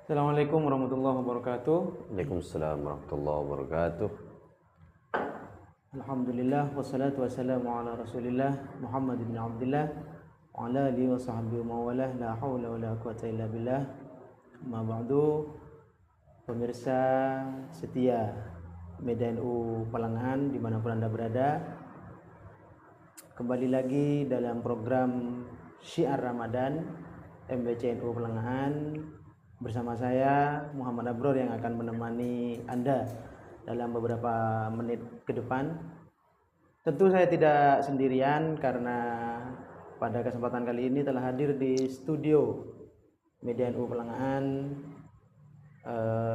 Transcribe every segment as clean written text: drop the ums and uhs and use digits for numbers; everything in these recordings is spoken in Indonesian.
Assalamualaikum warahmatullahi wabarakatuh. Waalaikumsalam warahmatullahi wabarakatuh. Alhamdulillah wassalatu wassalamu ala Rasulillah Muhammad bin Abdullah wa ala alihi wa sahbihi wa mawalah la haula wala quwata illa billah. Ma ba'du. Pemirsa setia Media NU Pelangan dimanapun Anda berada, kembali lagi dalam program Syiar Ramadan MBC NU Pelangan bersama saya Muhammad Abror yang akan menemani Anda dalam beberapa menit ke depan. Tentu saya tidak sendirian karena pada kesempatan kali ini telah hadir di studio Media NU Pelangan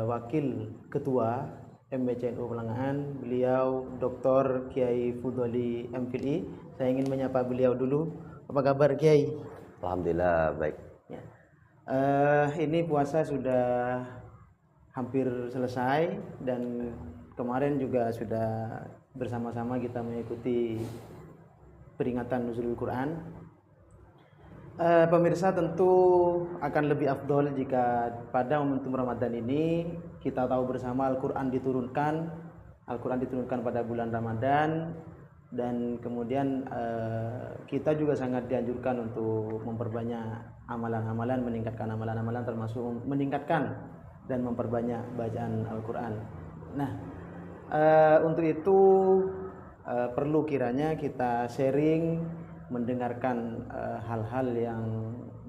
Wakil Ketua MBC NU Pelangan, beliau Dr. Kiai Fudholi MPhilI. Saya ingin menyapa beliau dulu. Apa kabar Kiai? Alhamdulillah baik. Ya. Ini puasa sudah hampir selesai dan kemarin juga sudah bersama-sama kita mengikuti peringatan Nuzulul Quran. Pemirsa tentu akan lebih afdol jika pada momentum Ramadan ini kita tahu bersama Al-Quran diturunkan pada bulan Ramadan, dan kemudian kita juga sangat dianjurkan untuk memperbanyak amalan-amalan, meningkatkan amalan-amalan, termasuk meningkatkan dan memperbanyak bacaan Al-Quran. Nah, untuk itu perlu kiranya kita sharing, mendengarkan hal-hal yang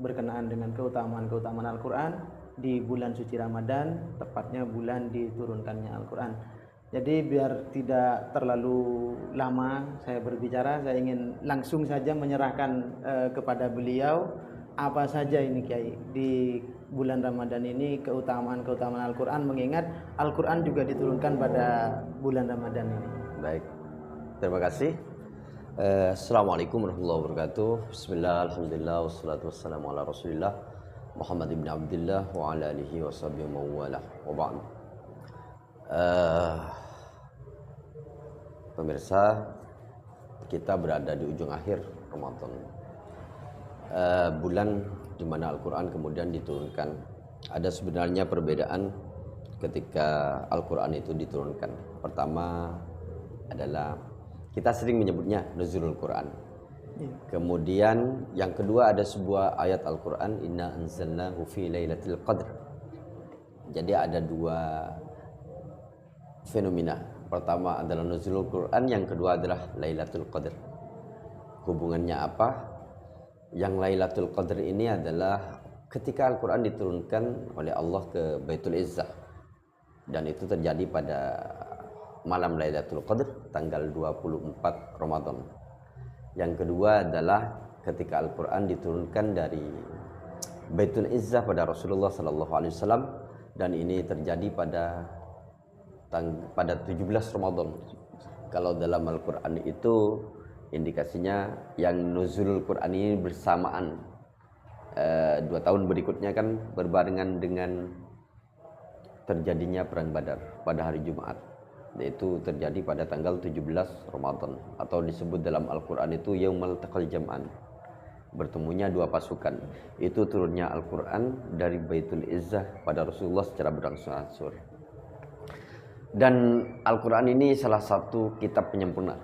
berkenaan dengan keutamaan-keutamaan Al-Quran di bulan suci Ramadan, tepatnya bulan diturunkannya Al-Quran. Jadi biar tidak terlalu lama saya berbicara, saya ingin langsung saja menyerahkan kepada beliau apa saja ini Kiai di bulan Ramadan ini keutamaan-keutamaan Al-Quran, mengingat Al-Quran juga diturunkan pada bulan Ramadan ini. Baik. Terima kasih. Assalamualaikum warahmatullahi wabarakatuh. Bismillah, alhamdulillah, wassalatu wassalamu ala Rasulillah Muhammad ibn Abdullah wa ala alihi wa sahbihi wa mawalah wa ba'd. Pemirsa, kita berada di ujung akhir Ramadan, bulan di mana Al-Quran kemudian diturunkan. Ada sebenarnya perbedaan ketika Al-Quran itu diturunkan. Pertama adalah kita sering menyebutnya Nuzulul Quran. Kemudian yang kedua ada sebuah ayat Al-Quran, Inna anzalnahu fi lailatul qadr. Jadi ada dua fenomena. Pertama adalah Nuzulul Quran, yang kedua adalah Lailatul Qadr. Hubungannya apa? Yang Lailatul Qadr ini adalah ketika Al-Quran diturunkan oleh Allah ke Baitul Izzah, dan itu terjadi pada malam Lailatul Qadr tanggal 24 Ramadan. Yang kedua adalah ketika Al-Quran diturunkan dari Baitul Izzah pada Rasulullah SAW, dan ini terjadi pada 17 Ramadan. Kalau dalam Al-Quran itu indikasinya yang Nuzulul Quran ini bersamaan 2 tahun berikutnya kan berbarengan dengan terjadinya perang Badar pada hari Jumat, yaitu terjadi pada tanggal 17 Ramadan, atau disebut dalam Al-Quran itu Yaumul Taqal Jam'an, bertemunya dua pasukan. Itu turunnya Al-Quran dari Baitul Izzah pada Rasulullah secara berangsur-angsur. Dan Al-Quran ini salah satu kitab penyempurna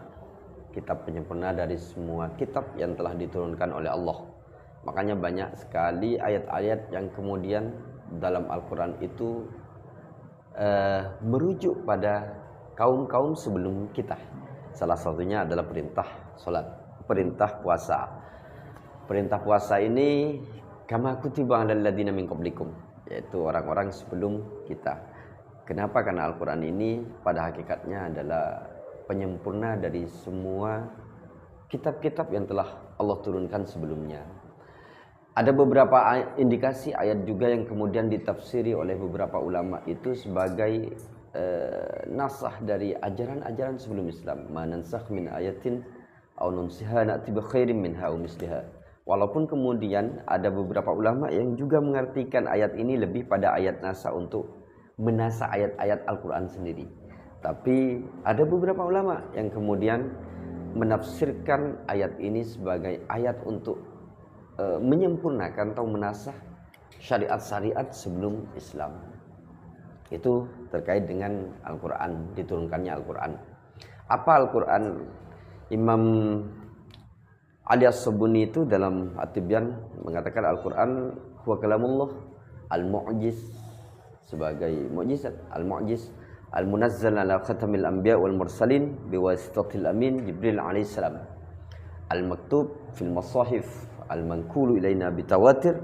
dari semua kitab yang telah diturunkan oleh Allah. Makanya banyak sekali ayat-ayat yang kemudian dalam Al-Quran itu merujuk pada kaum-kaum sebelum kita. Salah satunya adalah perintah salat, perintah puasa. Perintah puasa ini kama kutiba 'alal ladzina min qablikum, yaitu orang-orang sebelum kita. Kenapa? Karena Al-Quran ini pada hakikatnya adalah penyempurna dari semua kitab-kitab yang telah Allah turunkan sebelumnya. Ada beberapa indikasi ayat juga yang kemudian ditafsiri oleh beberapa ulama itu sebagai nasah dari ajaran-ajaran sebelum Islam. Ma nansakh min ayatin aw nunsiha na'ti bi khairin minha aw misliha. Walaupun kemudian ada beberapa ulama yang juga mengartikan ayat ini lebih pada ayat nasah untuk menasah ayat-ayat Al-Quran sendiri. Tapi ada beberapa ulama yang kemudian menafsirkan ayat ini sebagai ayat untuk menyempurnakan atau menasah syariat-syariat sebelum Islam. Itu terkait dengan Al-Quran, diturunkannya Al-Quran. Apa Al-Quran? Imam Ali As-Sabuni itu dalam At-Tibyan mengatakan Al-Quran huwa kalamullah al-mu'jiz, sebagai mukjizat, al-mu'jiz al-munazzal ala khatamil anbiya wal mursalin biwasitatil amin Jibril alaihissalam, al-maktub fil masahif al-manqulu ilaina bitawatir,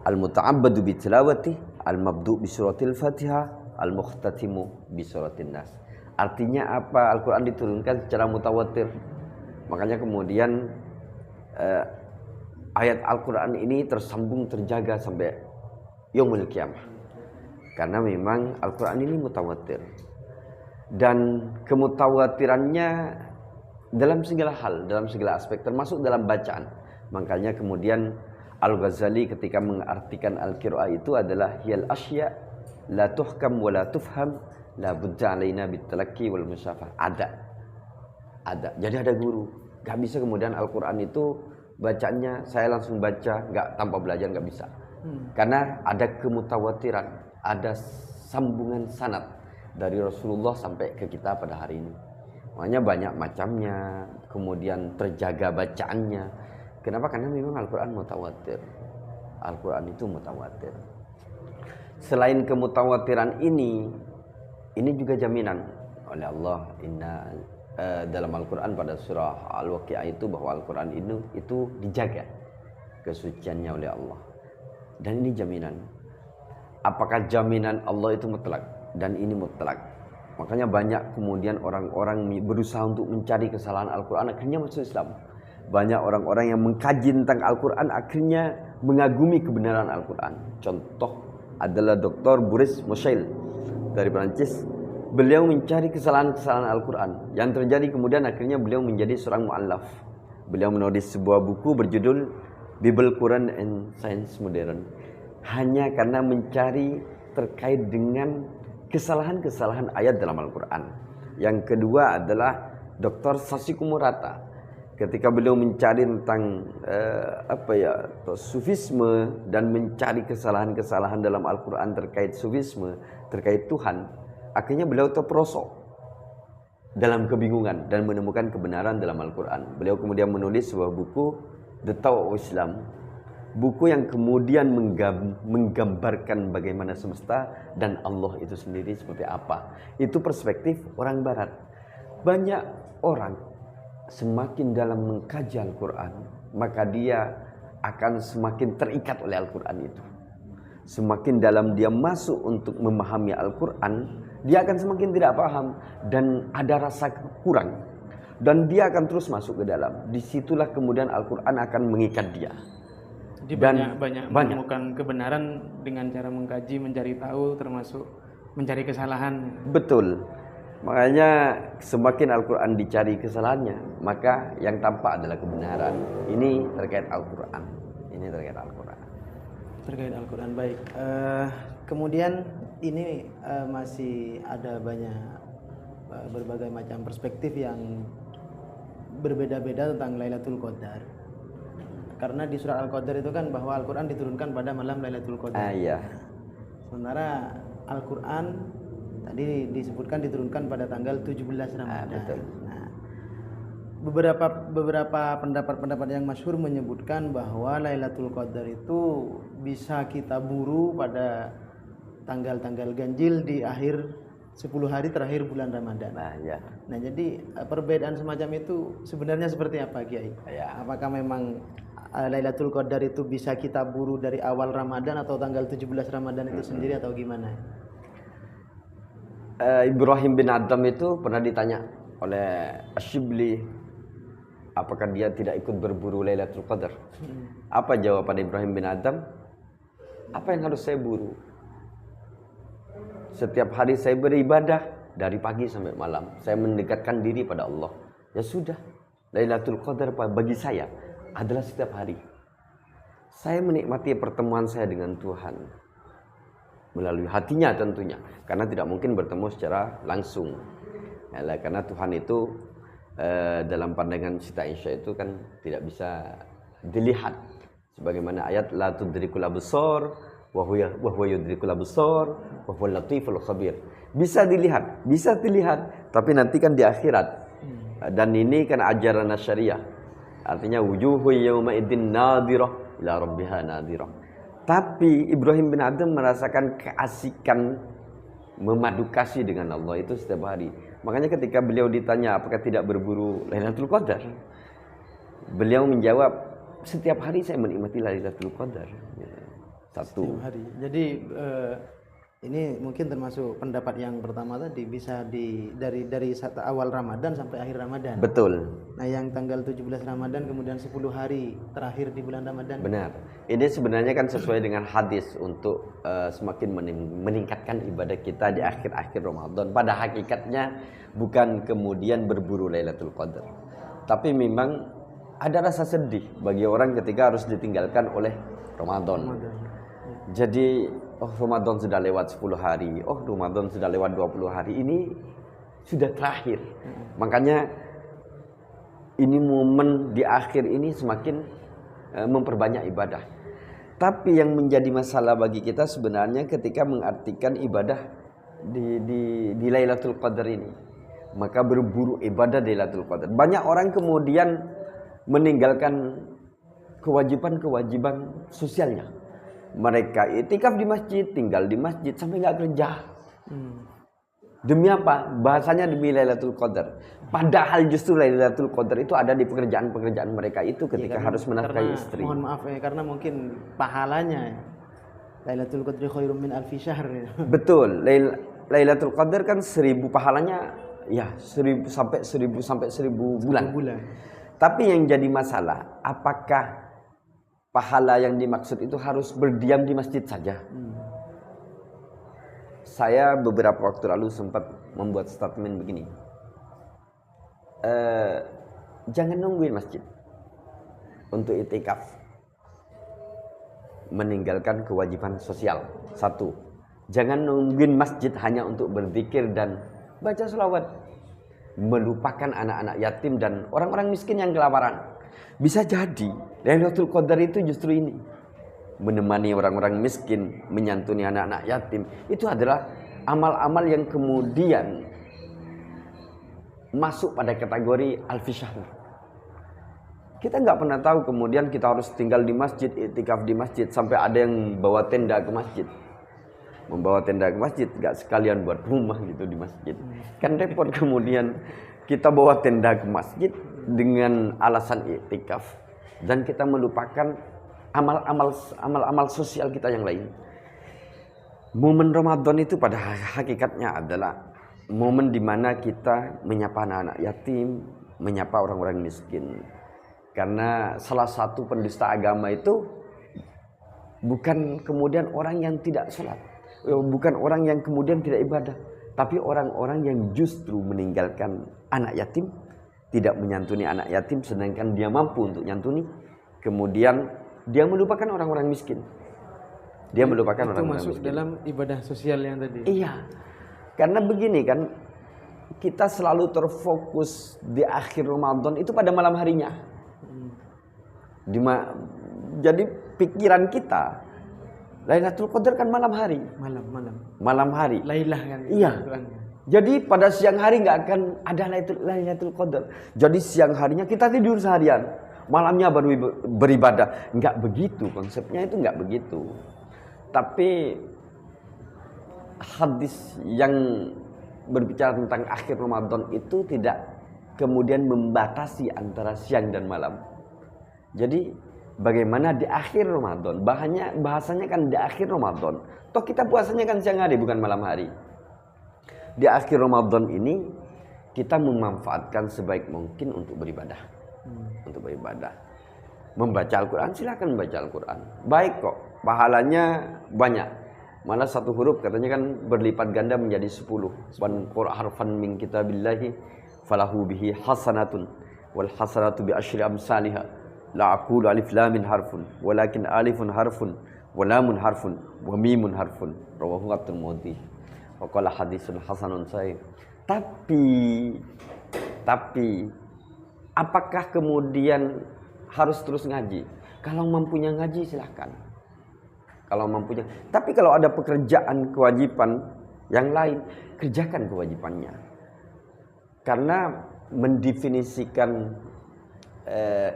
al-muta'abbadu bitilawati, al-mabdu' bi suratil Fatihah, al-mukhtatimu bi suratin Nas. Artinya apa? Al-Quran diturunkan secara mutawatir. Makanya kemudian ayat Al-Quran ini tersambung, terjaga sampai yaumul qiyamah. Karena memang Al-Quran ini mutawatir. Dan kemutawatirannya dalam segala hal, dalam segala aspek, termasuk dalam bacaan. Makanya kemudian Al-Ghazali ketika mengartikan Al-Qira'ah itu adalah hiyal asya la tuhkam wa la tufham la budda alaina bitalaqi wal musyafah. Ada. Jadi ada guru. Gak bisa kemudian Al-Quran itu bacanya saya langsung baca, gak tanpa belajar gak bisa. Karena ada kemutawatiran, ada sambungan sanad dari Rasulullah sampai ke kita pada hari ini. Makanya banyak macamnya, kemudian terjaga bacaannya. Kenapa? Karena memang Al-Quran mutawatir. Al-Quran itu mutawatir. Selain kemutawatiran ini juga jaminan oleh Allah. Dalam Al-Quran pada surah Al-Waqi'ah itu bahwa Al-Quran itu dijaga kesuciannya oleh Allah. Dan ini jaminan. Apakah jaminan Allah itu mutlak? Dan ini mutlak. Makanya banyak kemudian orang-orang berusaha untuk mencari kesalahan Al-Quran, akhirnya masuk Islam. Banyak orang-orang yang mengkaji tentang Al-Quran, akhirnya mengagumi kebenaran Al-Quran. Contoh adalah Dr. Boris Moshail dari Perancis. Beliau mencari kesalahan-kesalahan Al-Quran. Yang terjadi kemudian akhirnya beliau menjadi seorang mu'allaf. Beliau menulis sebuah buku berjudul Bible, Quran and Science Modern. Hanya karena mencari terkait dengan kesalahan-kesalahan ayat dalam Al-Quran. Yang kedua adalah Dr. Sasiku Murata. Ketika beliau mencari tentang sufisme dan mencari kesalahan-kesalahan dalam Al-Quran terkait sufisme, terkait Tuhan, akhirnya beliau terperosok dalam kebingungan dan menemukan kebenaran dalam Al-Quran. Beliau kemudian menulis sebuah buku, The Tao of Islam. Buku yang kemudian menggambarkan bagaimana semesta dan Allah itu sendiri seperti apa. Itu perspektif orang Barat. Banyak orang semakin dalam mengkaji Al-Quran, maka dia akan semakin terikat oleh Al-Quran itu. Semakin dalam dia masuk untuk memahami Al-Quran, dia akan semakin tidak paham dan ada rasa kurang. Dan dia akan terus masuk ke dalam. Disitulah kemudian Al-Quran akan mengikat dia. Jadi banyak menemukan kebenaran dengan cara mengkaji, mencari tahu, termasuk mencari kesalahan. Betul. Makanya semakin Al-Quran dicari kesalahannya, maka yang tampak adalah kebenaran. Ini terkait Al-Quran. Terkait Al-Quran, baik. Kemudian ini masih ada banyak berbagai macam perspektif yang berbeda-beda tentang Lailatul Qadar. Karena di surat Al-Qadar itu kan bahwa Al-Quran diturunkan pada malam Lailatul Qadar. Iya. Sementara Al-Quran tadi disebutkan diturunkan pada tanggal 17 Ramadan. Betul. Nah, beberapa pendapat yang masyhur menyebutkan bahwa Lailatul Qadar itu bisa kita buru pada tanggal-tanggal ganjil di akhir 10 hari terakhir bulan Ramadan. Nah, jadi perbedaan semacam itu sebenarnya seperti apa, Kiai? Ya. Apakah memang Lailatul Qadar itu bisa kita buru dari awal Ramadan atau tanggal 17 Ramadan itu sendiri atau gimana? Ibrahim bin Adham itu pernah ditanya oleh Asyibli, apakah dia tidak ikut berburu Lailatul Qadar? Apa jawaban Ibrahim bin Adham? Apa yang harus saya buru? Setiap hari saya beribadah dari pagi sampai malam. Saya mendekatkan diri pada Allah. Ya sudah, Lailatul Qadar bagi saya adalah setiap hari. Saya menikmati pertemuan saya dengan Tuhan melalui hatinya tentunya, karena tidak mungkin bertemu secara langsung. Karena Tuhan itu dalam pandangan Siti Aisyah itu kan tidak bisa dilihat. Sebagaimana ayat la tudrikul absar wa huwa yudrikul absar wa huwal latiful khabir. Bisa dilihat, tapi nanti kan di akhirat. Dan ini kan ajaran syariah. Artinya wujuhu yawma idzin nadhirah ila rabbiha nadhirah. Tapi Ibrahim bin Adham merasakan keasikan memadu kasih dengan Allah itu setiap hari. Makanya ketika beliau ditanya apakah tidak berburu Lailatul Qadar, beliau menjawab, setiap hari saya menikmati Lailatul Qadar. Satu. Setiap hari. Jadi ini mungkin termasuk pendapat yang pertama tadi, bisa dari awal Ramadan sampai akhir Ramadan. Betul. Nah, yang tanggal 17 Ramadan kemudian 10 hari terakhir di bulan Ramadan. Benar. Ini sebenarnya kan sesuai dengan hadis untuk semakin meningkatkan ibadah kita di akhir-akhir Ramadan. Pada hakikatnya bukan kemudian berburu Lailatul Qadar. Tapi memang ada rasa sedih bagi orang ketika harus ditinggalkan oleh Ramadan. Jadi Ramadan sudah lewat 10 hari, Ramadan sudah lewat 20 hari, ini sudah terakhir. Makanya ini momen di akhir ini semakin memperbanyak ibadah. Tapi yang menjadi masalah bagi kita sebenarnya ketika mengartikan ibadah di Lailatul Qadar ini. Maka berburu ibadah di Lailatul Qadar. Banyak orang kemudian meninggalkan kewajiban-kewajiban sosialnya. Mereka itikaf di masjid, tinggal di masjid sampai nggak kerja. Demi apa? Bahasanya demi Lailatul Qadar. Padahal justru Lailatul Qadar itu ada di pekerjaan-pekerjaan mereka itu ketika harus menafkahi istri. Mohon maaf ya, karena mungkin pahalanya Lailatul Qadri khairum min alfi syahr. Betul. Lailatul Qadar kan 1000 pahalanya ya 1000 sampai 1000 bulan. Tapi yang jadi masalah, apakah pahala yang dimaksud itu harus berdiam di masjid saja? Saya beberapa waktu lalu sempat membuat statement begini. Jangan nungguin masjid untuk itikaf. Meninggalkan kewajiban sosial. Satu. Jangan nungguin masjid hanya untuk berzikir dan baca selawat. Melupakan anak-anak yatim dan orang-orang miskin yang kelaparan. Bisa jadi Lailatul Qadar itu justru ini, menemani orang-orang miskin, menyantuni anak-anak yatim. Itu adalah amal-amal yang kemudian masuk pada kategori alfi syahr. Kita nggak pernah tahu kemudian kita harus tinggal di masjid, iktikaf di masjid, sampai ada yang bawa tenda ke masjid. Membawa tenda ke masjid, nggak sekalian buat rumah gitu di masjid. Kan repot kemudian kita bawa tenda ke masjid dengan alasan iktikaf dan kita melupakan amal-amal sosial kita yang lain. Momen Ramadan itu pada hakikatnya adalah momen di mana kita menyapa anak-anak yatim, menyapa orang-orang miskin. Karena salah satu pendusta agama itu bukan kemudian orang yang tidak sholat, bukan orang yang kemudian tidak ibadah, tapi orang-orang yang justru meninggalkan anak yatim, tidak menyantuni anak yatim sedangkan dia mampu untuk nyantuni, kemudian dia melupakan orang-orang miskin. Dia melupakan orang-orang miskin. Itu masuk dalam ibadah sosial yang tadi. Iya. Karena begini kan, kita selalu terfokus di akhir Ramadan itu pada malam harinya. Jadi pikiran kita Lailatul Qadar kan malam hari. Malam hari. Lailah kan. Iya. Jadi pada siang hari nggak akan ada Lailatul Qadar. Jadi siang harinya kita tidur seharian, malamnya baru beribadah. Nggak begitu konsepnya, itu nggak begitu. Tapi hadis yang berbicara tentang akhir Ramadan itu tidak kemudian membatasi antara siang dan malam. Jadi bagaimana di akhir Ramadan, bahasanya kan di akhir Ramadan. Toh kita puasanya kan siang hari bukan malam hari. Di akhir Ramadan ini kita memanfaatkan sebaik mungkin untuk beribadah. Untuk beribadah. Membaca Al-Quran, silakan membaca Al-Quran. Baik kok, pahalanya banyak. Malah satu huruf katanya kan berlipat ganda menjadi 10. Wan qura harfan min kitabillahi falahu bihi hasanatun wal hasanatu bi asyri amsalihha. La aqulu alif lam min harfun walakin alifun harfun wa lamun harfun wa mimun harfun. Rawahu at-Tirmidzi. Wa qala hadisun hasanun sahih. Tapi apakah kemudian harus terus ngaji? Kalau mampunya ngaji silahkan. kalau mampunya. Tapi kalau ada pekerjaan kewajiban yang lain, kerjakan kewajibannya. Karena mendefinisikan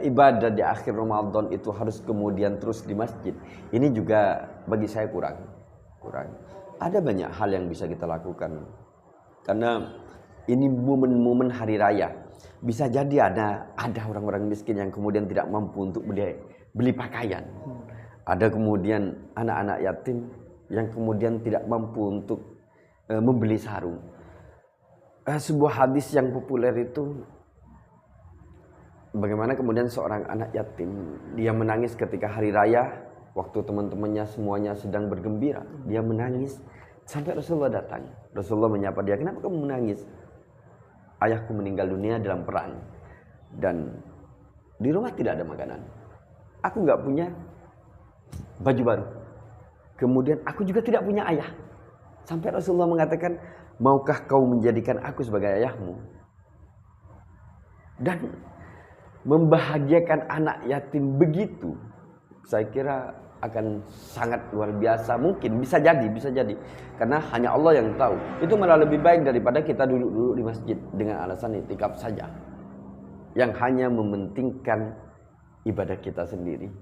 ibadah di akhir Ramadan itu harus kemudian terus di masjid, ini juga bagi saya kurang. Ada banyak hal yang bisa kita lakukan, karena ini momen-momen hari raya. Bisa jadi ada orang-orang miskin yang kemudian tidak mampu untuk beli pakaian. Ada kemudian anak-anak yatim yang kemudian tidak mampu untuk membeli sarung. Sebuah hadis yang populer itu, bagaimana kemudian seorang anak yatim, dia menangis ketika hari raya, waktu teman-temannya semuanya sedang bergembira. Dia menangis sampai Rasulullah datang. Rasulullah menyapa dia, kenapa kamu menangis? Ayahku meninggal dunia dalam perang. Dan di rumah tidak ada makanan. Aku nggak punya baju baru. Kemudian aku juga tidak punya ayah. Sampai Rasulullah mengatakan, maukah kau menjadikan aku sebagai ayahmu? Dan membahagiakan anak yatim begitu, saya kira akan sangat luar biasa. Mungkin bisa jadi, karena hanya Allah yang tahu. Itu malah lebih baik daripada kita duduk-duduk di masjid dengan alasan itikaf saja, yang hanya mementingkan ibadah kita sendiri.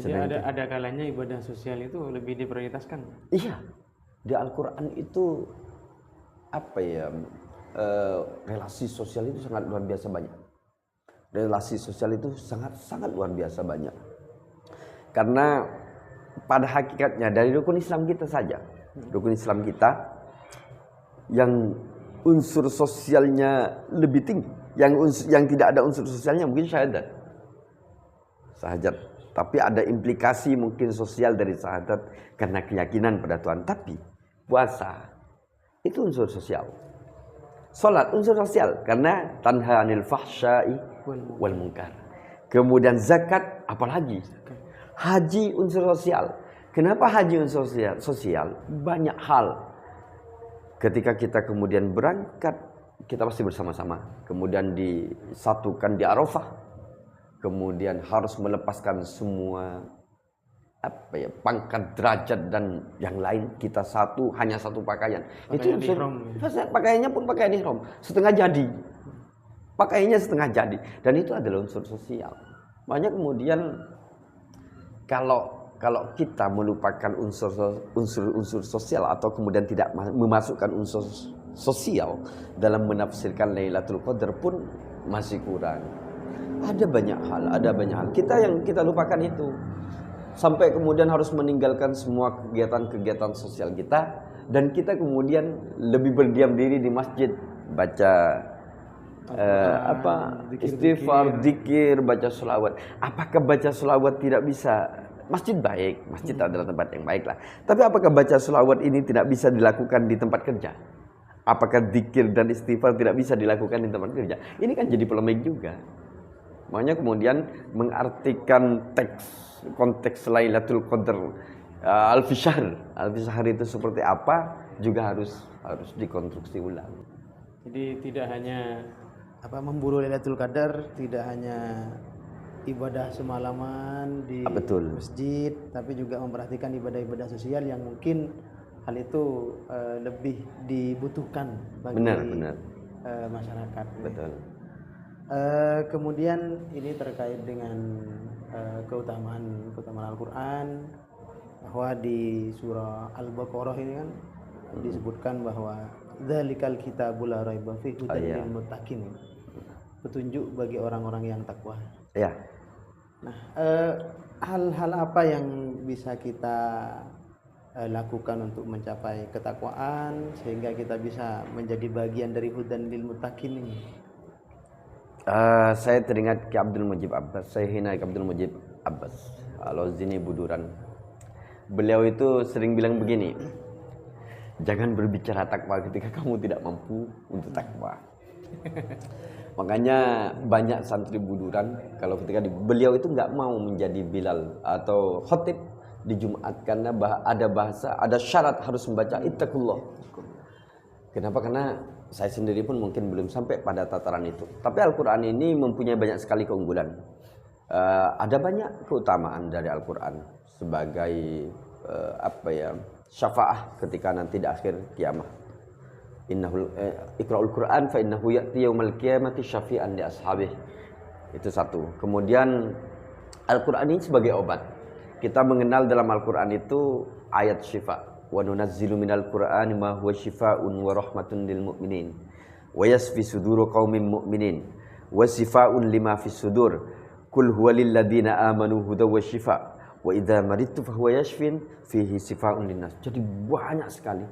Jadi ada kalanya ibadah sosial itu lebih diprioritaskan. Iya, di Al-Quran itu relasi sosial itu sangat luar biasa banyak. Relasi sosial itu sangat luar biasa banyak. Karena pada hakikatnya dari rukun Islam kita saja, rukun Islam kita yang unsur sosialnya lebih tinggi, yang tidak ada unsur sosialnya mungkin syahadat. Tapi ada implikasi mungkin sosial dari syahadat karena keyakinan pada Tuhan. Tapi puasa itu unsur sosial. Salat unsur sosial karena tanha anil fahsya'i wal munkar. Kemudian zakat, apalagi haji unsur sosial. Kenapa haji unsur sosial? Banyak hal. Ketika kita kemudian berangkat, kita pasti bersama-sama. Kemudian disatukan di Arafah. Kemudian harus melepaskan semua pangkat, derajat dan yang lain, kita hanya satu pakaian. Itu pakaiannya pun pakaian ihram setengah jadi. Pakaiannya setengah jadi, dan itu adalah unsur sosial. Makanya kemudian kalau kita melupakan unsur sosial atau kemudian tidak memasukkan unsur sosial dalam menafsirkan Lailatul Qadar pun masih kurang. Ada banyak hal kita lupakan itu. Sampai kemudian harus meninggalkan semua kegiatan-kegiatan sosial kita, dan kita kemudian lebih berdiam diri di masjid, baca istighfar, zikir, baca sholawat. Apakah baca sholawat tidak bisa? Masjid baik, masjid adalah tempat yang baik lah. Tapi apakah baca sholawat ini tidak bisa dilakukan di tempat kerja? Apakah zikir dan istighfar tidak bisa dilakukan di tempat kerja? Ini kan jadi polemik juga. Makanya kemudian mengartikan konteks Lailatul Qadar Alfi Syahr itu seperti apa juga harus dikonstruksi ulang. Jadi tidak hanya memburu Lailatul Qadar, tidak hanya ibadah semalaman di masjid, tapi juga memperhatikan ibadah-ibadah sosial yang mungkin hal itu lebih dibutuhkan bagi masyarakat. Betul. Kemudian ini terkait dengan keutamaan Al-Quran, bahwa di surah Al-Baqarah ini kan disebutkan bahwa dzalikal kitabul la raiba fihi hudan lil muttaqin, petunjuk bagi orang-orang yang takwa. Ya. Nah, hal-hal apa yang bisa kita lakukan untuk mencapai ketakwaan sehingga kita bisa menjadi bagian dari hudan lil muttaqin ini? Saya teringat Ki Abdul Mujib Abbas, Sayyidina Ki Abdul Mujib Abbas Al-Zini Buduran. Beliau itu sering bilang begini, jangan berbicara takwa ketika kamu tidak mampu untuk takwa. Makanya banyak santri Buduran kalau ketika beliau itu nggak mau menjadi Bilal atau khotib di Jumat karena ada syarat harus membaca ittaqullah. Kenapa? Karena saya sendiri pun mungkin belum sampai pada tataran itu. Tapi Al-Quran ini mempunyai banyak sekali keunggulan. Ada banyak keutamaan dari Al-Quran sebagai syafaah ketika nanti di akhir kiamat. Iqra'ul Qur'an fa innahu ya'ti yaumal qiyamati syafi'an li ashabih. Itu satu. Kemudian Al-Qur'an ini sebagai obat. Kita mengenal dalam Al-Qur'an itu ayat syifa. Wa nunazzilu minal Qur'ani ma huwa syifaa'un wa rahmatun lil mu'minin wa yasfi suduru qaumin mu'minin wa sifaa'un lima fis sudur. Qul huwa lil ladzina amanu hudaw wa syifa' wa idza maridtu fa huwa yashfin fihi sifaa'un linnas. Jadi banyak sekali.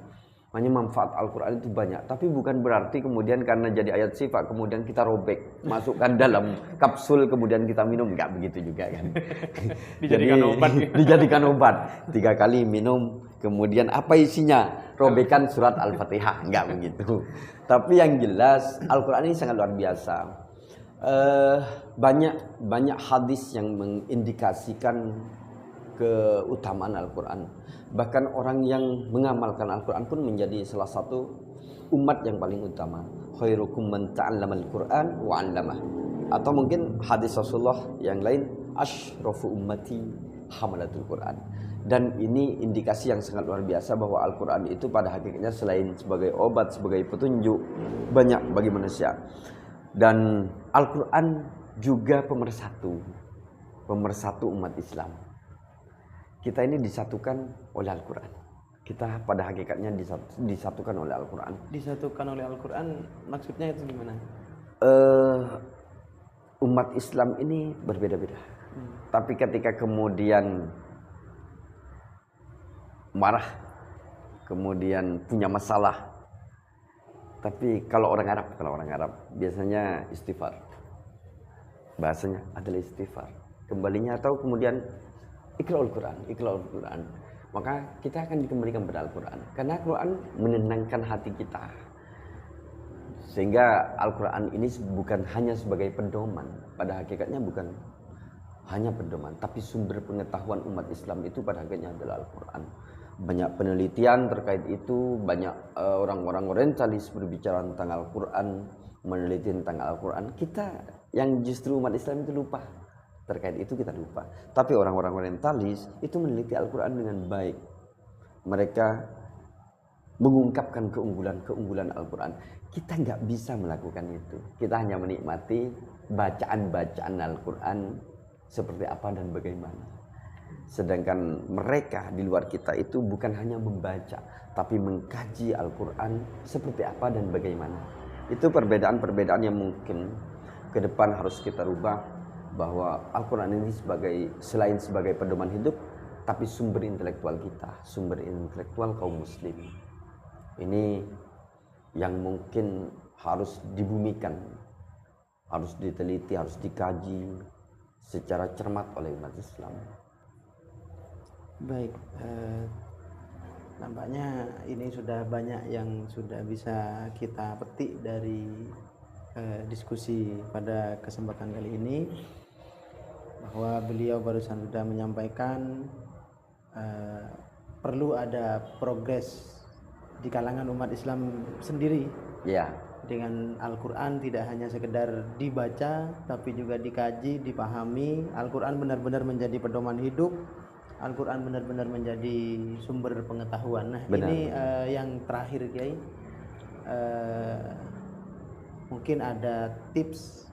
Makanya manfaat Al-Quran itu banyak. Tapi bukan berarti kemudian karena jadi ayat sifat kemudian kita robek, masukkan dalam kapsul kemudian kita minum. Enggak begitu juga kan. Dijadikan obat. Dijadikan obat. 3 kali minum. Kemudian apa isinya? Robekan surat Al-Fatihah. Enggak begitu. Tapi yang jelas Al-Quran ini sangat luar biasa. Banyak hadis yang mengindikasikan keutamaan Al-Quran. Bahkan orang yang mengamalkan Al-Quran pun menjadi salah satu umat yang paling utama. Khairukum man ta'allamal Qur'an wa 'allamah. Atau mungkin hadis Rasulullah yang lain, asyrafu ummati hamalatul Qur'an. Dan ini indikasi yang sangat luar biasa bahwa Al-Quran itu pada hakikatnya selain sebagai obat, sebagai petunjuk banyak bagi manusia. Dan Al-Quran juga pemersatu umat Islam. Kita ini disatukan oleh Al-Quran. Kita pada hakikatnya disatukan oleh Al-Quran. Disatukan oleh Al-Quran maksudnya itu gimana? Umat Islam ini berbeda-beda. Tapi ketika kemudian marah, kemudian punya masalah. Tapi kalau orang Arab biasanya istighfar. Bahasanya adalah istighfar. Kembalinya atau kemudian Iqra'ul Qur'an. Maka kita akan dikembalikan pada Al-Quran. Karena Al-Quran menenangkan hati kita. Sehingga Al-Quran ini bukan hanya sebagai pedoman. Pada hakikatnya bukan hanya pedoman. Tapi sumber pengetahuan umat Islam itu pada hakikatnya adalah Al-Quran. Banyak penelitian terkait itu. Banyak orang-orang orientalis berbicara tentang Al-Quran. Meneliti tentang Al-Quran. Kita yang justru umat Islam itu lupa. Terkait itu kita lupa. Tapi orang-orang orientalis itu meneliti Al-Quran dengan baik. Mereka mengungkapkan keunggulan Al-Quran. Kita nggak bisa melakukan itu. Kita hanya menikmati bacaan-bacaan Al-Quran seperti apa dan bagaimana. Sedangkan mereka di luar kita itu bukan hanya membaca, tapi mengkaji Al-Quran seperti apa dan bagaimana. Itu perbedaan-perbedaan yang mungkin ke depan harus kita rubah. Bahwa Al-Quran ini selain sebagai pedoman hidup, tapi sumber intelektual kita, sumber intelektual kaum muslim. Ini yang mungkin harus dibumikan, harus diteliti, harus dikaji secara cermat oleh umat Islam. Baik, nampaknya ini sudah banyak yang sudah bisa kita petik dari diskusi pada kesempatan kali ini. Bahwa beliau barusan sudah menyampaikan perlu ada progres di kalangan umat Islam sendiri. Ya. Dengan Al-Quran tidak hanya sekedar dibaca, tapi juga dikaji, dipahami. Al-Quran benar-benar menjadi pedoman hidup. Al-Quran benar-benar menjadi sumber pengetahuan. Nah, benar. Ini yang terakhir, Kiai. Mungkin ada tips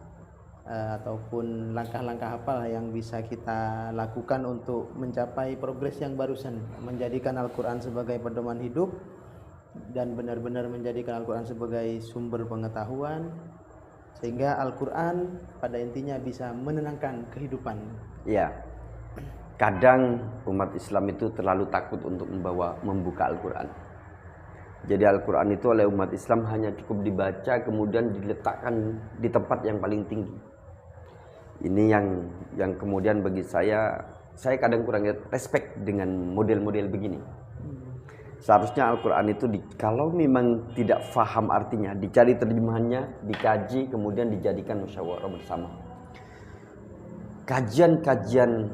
ataupun langkah-langkah apa yang bisa kita lakukan untuk mencapai progres yang barusan, menjadikan Al-Quran sebagai pedoman hidup dan benar-benar menjadikan Al-Quran sebagai sumber pengetahuan, sehingga Al-Quran pada intinya bisa menenangkan kehidupan. Ya, kadang umat Islam itu terlalu takut untuk membuka Al-Quran. Jadi Al-Quran itu oleh umat Islam hanya cukup dibaca kemudian diletakkan di tempat yang paling tinggi. Ini yang kemudian bagi saya kadang kurang respect dengan model-model begini. Seharusnya Al-Quran itu kalau memang tidak faham artinya, dicari terjemahannya, dikaji, kemudian dijadikan musyawarah bersama. Kajian-kajian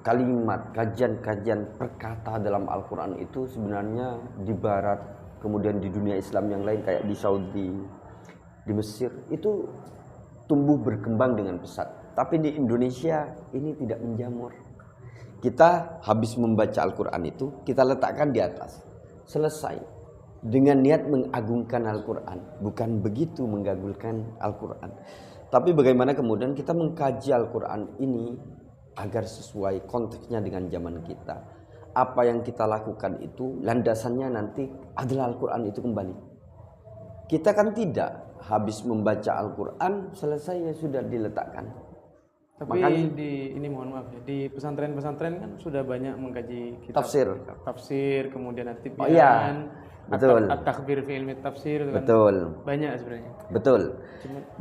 kalimat, kajian-kajian perkata dalam Al-Quran itu sebenarnya di barat, kemudian di dunia Islam yang lain kayak di Saudi, di Mesir, itu tumbuh berkembang dengan pesat. Tapi di Indonesia ini tidak menjamur. Kita habis membaca Al-Quran itu, kita letakkan di atas. Selesai. Dengan niat mengagungkan Al-Quran. Bukan begitu mengagungkan Al-Quran. Tapi bagaimana kemudian kita mengkaji Al-Quran ini agar sesuai konteksnya dengan zaman kita. Apa yang kita lakukan itu landasannya nanti adalah Al-Quran itu kembali. Kita kan tidak habis membaca Al-Quran selesai ya sudah diletakkan. Tapi Makanya, ini mohon maaf ya, di pesantren-pesantren kan sudah banyak mengkaji kitab tafsir, kemudian at-tibyan, Oh iya, betul. at-takhbir fi ilmi tafsir itu kan Betul. banyak sebenarnya. Betul.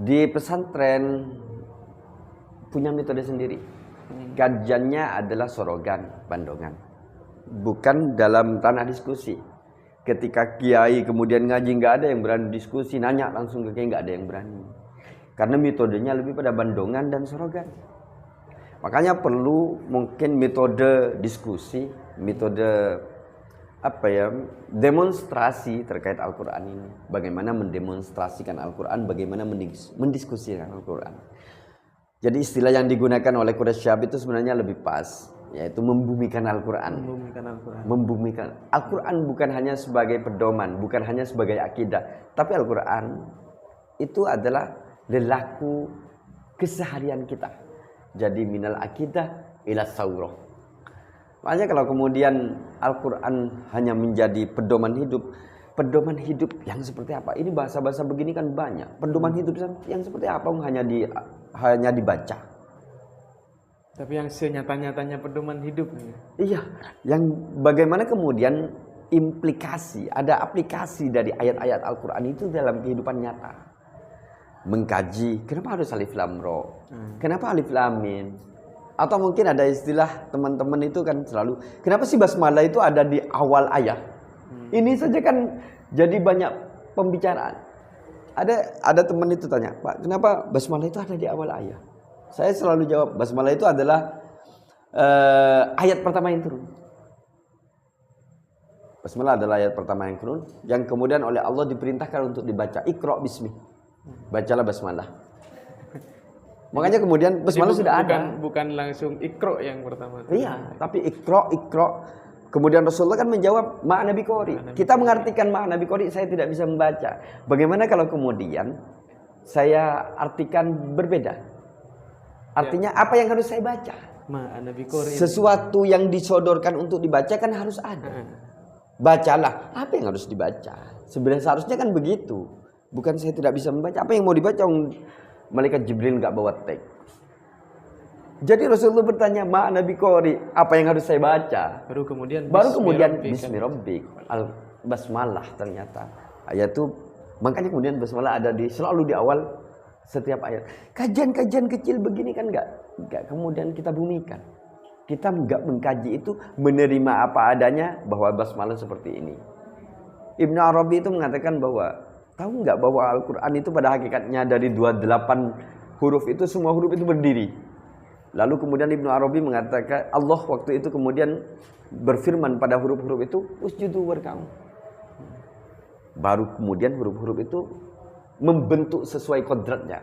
Di pesantren punya metode sendiri. Kajiannya adalah sorogan, bandongan. Bukan dalam ranah diskusi. Ketika kiai kemudian ngaji nggak ada yang berani diskusi, nanya langsung ke kiai nggak ada yang berani. Karena metodenya lebih pada bandongan dan sorogan. Makanya perlu mungkin metode diskusi, metode demonstrasi terkait Al-Quran ini. Bagaimana mendemonstrasikan Al-Quran, bagaimana mendiskusikan Al-Quran. Jadi istilah yang digunakan oleh Quraisy Syahab itu sebenarnya lebih pas, yaitu membumikan Al-Quran. Membumikan Al-Quran bukan hanya sebagai pedoman, bukan hanya sebagai akidah, tapi Al-Quran itu adalah lelaku keseharian kita. Jadi minal akidah ila saurah. Makanya kalau kemudian Al-Quran hanya menjadi pedoman hidup yang seperti apa? Ini bahasa-bahasa begini kan banyak. Pedoman hidup yang seperti apa hanya dibaca. Tapi yang senyata-nyatanya pedoman hidup. Iya, yang bagaimana kemudian implikasi, ada aplikasi dari ayat-ayat Al-Quran itu dalam kehidupan nyata. Mengkaji, kenapa harus alif lam ro? Kenapa alif lam mim? Atau mungkin ada istilah teman-teman itu kan selalu, kenapa sih basmalah itu ada di awal ayat? Ini saja kan jadi banyak pembicaraan. Ada teman itu tanya, Pak, kenapa basmalah itu ada di awal ayat? Saya selalu jawab, basmalah itu adalah ayat pertama yang turun. Basmalah adalah ayat pertama yang turun, yang kemudian oleh Allah diperintahkan untuk dibaca. Iqra bismi. Bacalah basmalah. Makanya kemudian basmalah sudah ada. Bukan langsung Iqra yang pertama. Iya, tapi Iqra. Kemudian Rasulullah kan menjawab ma'ana biqori. Kita mengartikan ma'ana biqori, saya tidak bisa membaca. Bagaimana kalau kemudian saya artikan berbeda? Artinya apa yang harus saya baca? Ma'ana biqori. Sesuatu yang disodorkan untuk dibaca kan harus ada. Bacalah, apa yang harus dibaca? Sebenarnya seharusnya kan begitu. Bukan saya tidak bisa membaca. Apa yang mau dibaca? Malaikat Jibril nggak bawa teks. Jadi Rasulullah bertanya, ma'ana biqori, apa yang harus saya baca? Baru kemudian Bismi Rabbik. Basmalah ternyata. Ayat itu, makanya kemudian basmalah ada selalu di awal setiap ayat. Kajian-kajian kecil begini kan nggak kemudian kita bumikan. Kita nggak mengkaji itu, menerima apa adanya bahwa basmalah seperti ini. Ibnu Arabi itu mengatakan bahwa tahu nggak bahwa Al-Quran itu pada hakikatnya dari 28 huruf itu semua huruf itu berdiri. Lalu kemudian Ibnu Arabi mengatakan Allah waktu itu kemudian berfirman pada huruf-huruf itu usjudu warka'u. Baru kemudian huruf-huruf itu membentuk sesuai kodratnya.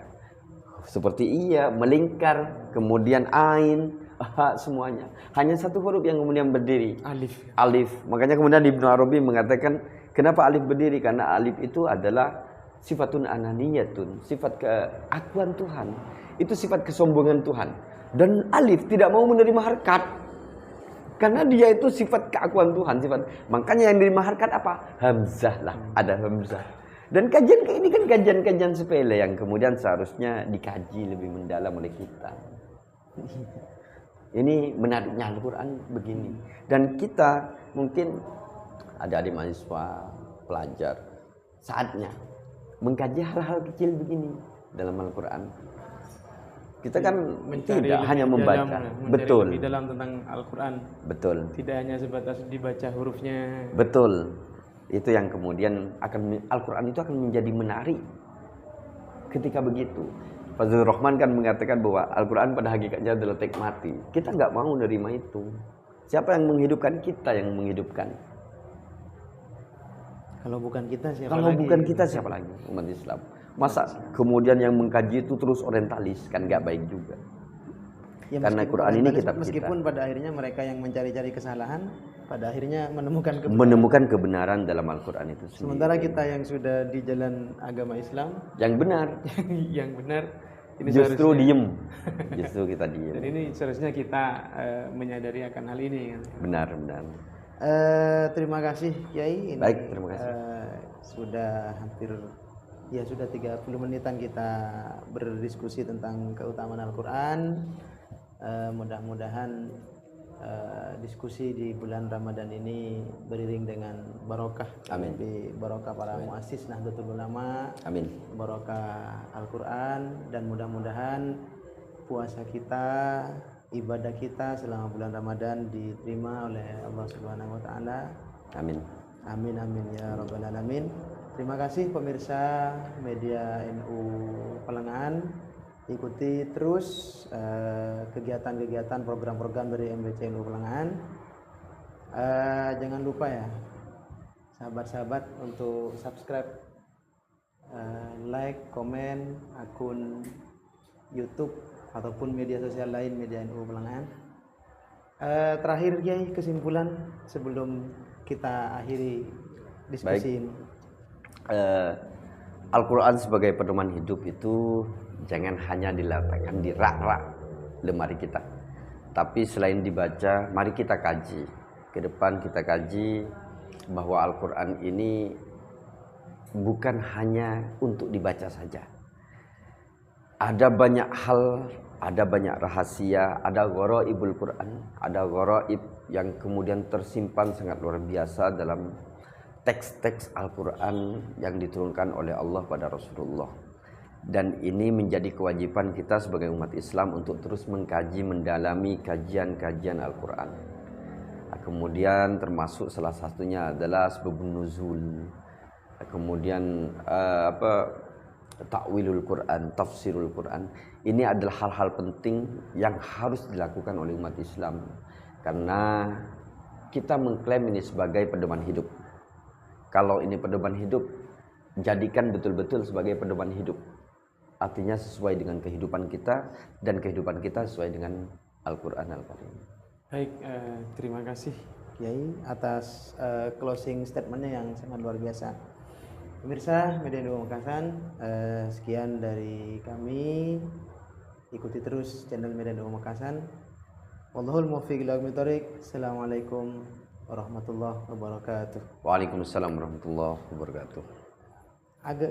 Seperti iya, melingkar, kemudian ain, ha, semuanya. Hanya satu huruf yang kemudian berdiri. Alif. Makanya kemudian Ibnu Arabi mengatakan kenapa alif berdiri? Karena alif itu adalah sifatun ananiyatun, sifat keakuan Tuhan. Itu sifat kesombongan Tuhan. Dan alif tidak mau menerima harkat. Karena dia itu sifat keakuan Tuhan, makanya yang menerima harkat apa? Hamzah lah, ada hamzah. Dan kajian ini kan kajian-kajian sepele yang kemudian seharusnya dikaji lebih mendalam oleh kita. Ini menariknya Al-Quran begini. Dan kita mungkin adik-adik mahasiswa, pelajar, saatnya mengkaji hal-hal kecil begini dalam Al-Quran. Kita kan tidak hanya membaca, betul. Lebih dalam tentang Al-Quran. Betul. Tidak hanya sebatas dibaca hurufnya. Betul. Itu yang kemudian Al-Quran itu akan menjadi menarik ketika begitu. Fazlur Rahman kan mengatakan bahwa Al-Quran pada hakikatnya adalah teks mati. Kita nggak mau menerima itu. Siapa yang menghidupkan? Kita yang menghidupkan. Kalau bukan kita siapa lagi? Kalau bukan kita siapa lagi? Umat Islam. Masa kemudian yang mengkaji itu terus orientalis, kan nggak baik juga. Ya, Karena Quran ini kitab meskipun kita. pada akhirnya mereka yang mencari-cari kesalahan, pada akhirnya menemukan kebenaran dalam Al-Quran itu sendiri. Sementara kita yang sudah di jalan agama Islam, yang benar, yang benar, ini justru diem, justru kita diem. Dan ini seharusnya kita menyadari akan hal ini. Benar, benar. Terima kasih Kiai. Baik, terima kasih. Sudah hampir, ya sudah 30 menitan kita berdiskusi tentang keutamaan Al-Quran. Mudah-mudahan diskusi di bulan Ramadan ini beriring dengan barokah. Amin. Barokah para muassis Nahdlatul Ulama. Amin. Barokah Al-Quran, dan mudah-mudahan puasa kita, ibadah kita selama bulan Ramadan diterima oleh Allah Subhanahu wa taala. Amin. Amin amin ya rabbal alamin. Terima kasih pemirsa media NU Pelengahan. Ikuti terus kegiatan-kegiatan program-program dari MBC NU Pelengahan. Jangan lupa ya sahabat-sahabat untuk subscribe, like, komen akun YouTube ataupun media sosial lain media NU Pelengahan. Terakhir Kiai, kesimpulan sebelum kita akhiri diskusi ini. Al-Quran sebagai pedoman hidup itu jangan hanya diletakkan di rak-rak lemari kita, tapi selain dibaca, mari kita kaji. Ke depan kita kaji bahwa Al-Quran ini bukan hanya untuk dibaca saja. Ada banyak hal, ada banyak rahasia, ada gharaibul Quran, ada gharaib yang kemudian tersimpan sangat luar biasa dalam teks-teks Al-Quran yang diturunkan oleh Allah pada Rasulullah. Dan ini menjadi kewajiban kita sebagai umat Islam untuk terus mengkaji, mendalami kajian-kajian Al-Quran. Kemudian termasuk salah satunya adalah sebabun nuzul. Kemudian takwilul Quran, tafsirul Quran. Ini adalah hal-hal penting yang harus dilakukan oleh umat Islam. Karena kita mengklaim ini sebagai pedoman hidup. Kalau ini pedoman hidup, jadikan betul-betul sebagai pedoman hidup. Artinya sesuai dengan kehidupan kita, dan kehidupan kita sesuai dengan Al-Quran Al-Karim. Baik, terima kasih Kiai atas closing statementnya yang sangat luar biasa. Pemirsa media NU Pamekasan, sekian dari kami. Ikuti terus channel media NU Pamekasan. Wallahul muwaffiq ila aqwamit thoriq. Assalamualaikum warahmatullahi wabarakatuh. Waalaikumsalam warahmatullahi wabarakatuh. Agak